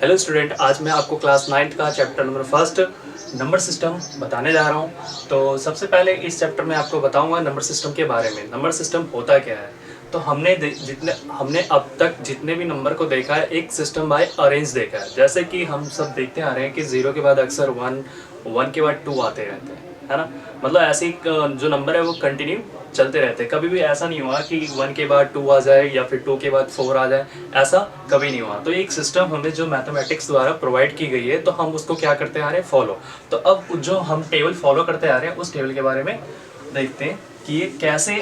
Hello student, आज मैं आपको क्लास 9th का chapter number first number system बताने जा रहा हूँ। तो सबसे पहले इस चैप्टर में आपको बताऊंगा नंबर सिस्टम के बारे में। नंबर सिस्टम होता क्या है? तो हमने अब तक जितने भी नंबर को देखा है एक सिस्टम बाय अरेंज देखा है। जैसे कि हम सब देखते आ रहे हैं कि 0 के बाद अक्सर 1, 1 के बाद 2 आते रहते हैं, है ना। मतलब ऐसे ही जो नंबर है वो कंटिन्यू चलते रहते हैं। कभी भी ऐसा नहीं हुआ कि 1 के बाद 2 आ जाए या फिर 2 के बाद 4 आ जाए, ऐसा कभी नहीं हुआ। तो एक सिस्टम हमें जो मैथमेटिक्स द्वारा प्रोवाइड की गई है, तो हम उसको क्या करते आ रहे हैं, फॉलो। तो अब जो हम टेबल फॉलो करते आ रहे हैं उस टेबल के बारे में देखते हैं कि ये कैसे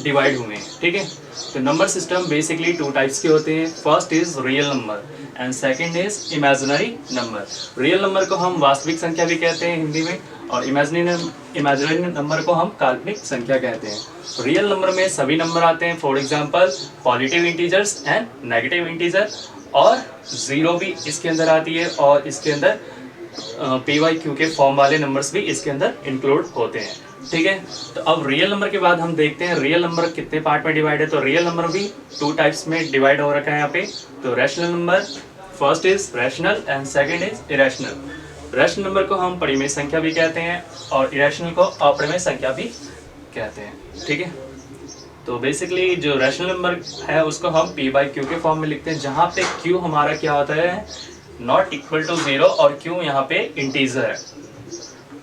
डिवाइड हुए हैं। ठीक है, तो नंबर सिस्टम बेसिकली 2 टाइप्स के होते हैं। First is real number and second is imaginary number. Real number को हम वास्तविक संख्या भी कहते हैं हिंदी में, और इमेजिनरी नंबर को हम काल्पनिक संख्या कहते हैं। रियल नंबर में सभी नंबर आते हैं, for example positive integers and negative integer, और जीरो भी इसके अंदर आती है, और इसके अंदर PYQ के फॉर्म वाले नंबर्स भी इसके अंदर इंक्लूड होते हैं। ठीक है, तो अब रियल नंबर के बाद हम देखते हैं रियल नंबर कितने पार्ट में डिवाइड है। तो रियल नंबर भी 2 टाइप्स में डिवाइड हो रखा है यहाँ पे। तो rational number, first is rational and second is irrational. Rational number को हम परिमेय संख्या भी कहते हैं और इरेशनल को अपरिमेय संख्या भी कहते हैं। ठीक है, तो बेसिकली जो रैशनल नंबर है उसको हम P/Q के फॉर्म में लिखते हैं, जहाँ पे Q हमारा क्या होता है, नॉट इक्वल टू 0, और Q यहाँ पे इंटीजर है।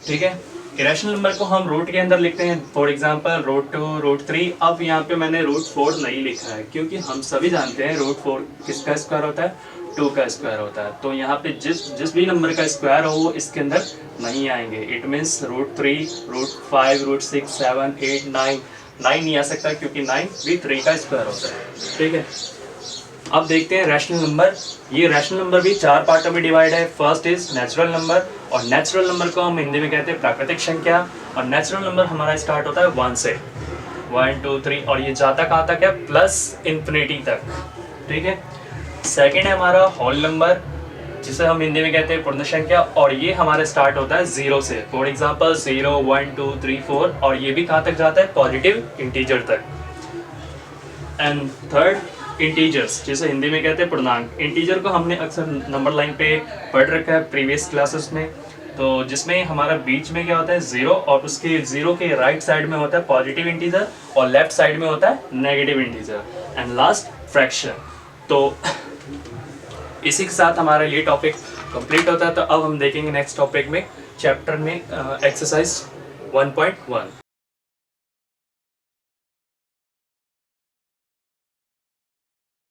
ठीक है, इरेशनल नंबर को हम रूट के अंदर लिखते हैं, फॉर एग्जांपल √2, √3। अब यहाँ पे मैंने √4 नहीं लिखा है क्योंकि हम सभी जानते हैं √4 किसका स्क्वायर होता है, 2 का स्क्वायर होता है। तो यहाँ पे जिस भी नंबर का स्क्वायर हो वो इसके अंदर नहीं आएंगे। इट मीन्स √3, √5, √6, 7, 8, 9 नहीं आ सकता क्योंकि 9 भी 3 का स्क्वायर होता है। ठीक है, अब देखते हैं रैशनल नंबर। ये रैशनल नंबर भी 4 पार्टों में डिवाइड है। फर्स्ट इज नेचुरल नंबर, और नेचुरल नंबर को हम हिंदी में कहते हैं प्राकृतिक संख्या। और नेचुरल नंबर हमारा स्टार्ट होता है 1 से, 1 2 3, और ये जाता कहाँ तक है, प्लस इन्फिनिटी तक। ठीक है, सेकेंड है हमारा होल नंबर, जिसे हम हिंदी में कहते हैं पूर्ण संख्या, और ये हमारा स्टार्ट होता है 0 से, फॉर एग्जाम्पल 0, 1 2 3 4, और ये भी कहाँ तक जाता है, पॉजिटिव इंटीजर तक। एंड थर्ड इंटीजर्स, जिसे हिंदी में कहते हैं पूर्णांक। इंटीजर को हमने अक्सर नंबर लाइन पे पढ़ रखा है प्रीवियस क्लासेस में, तो जिसमें हमारा बीच में क्या होता है, 0, और उसके 0 के राइट साइड में होता है पॉजिटिव इंटीजर, और लेफ्ट साइड में होता है negative integer, and last fraction. तो इसी के साथ हमारा ये टॉपिक कंप्लीट होता है। तो अब हम देखेंगे नेक्स्ट टॉपिक में, चैप्टर में एक्सरसाइज 1.1।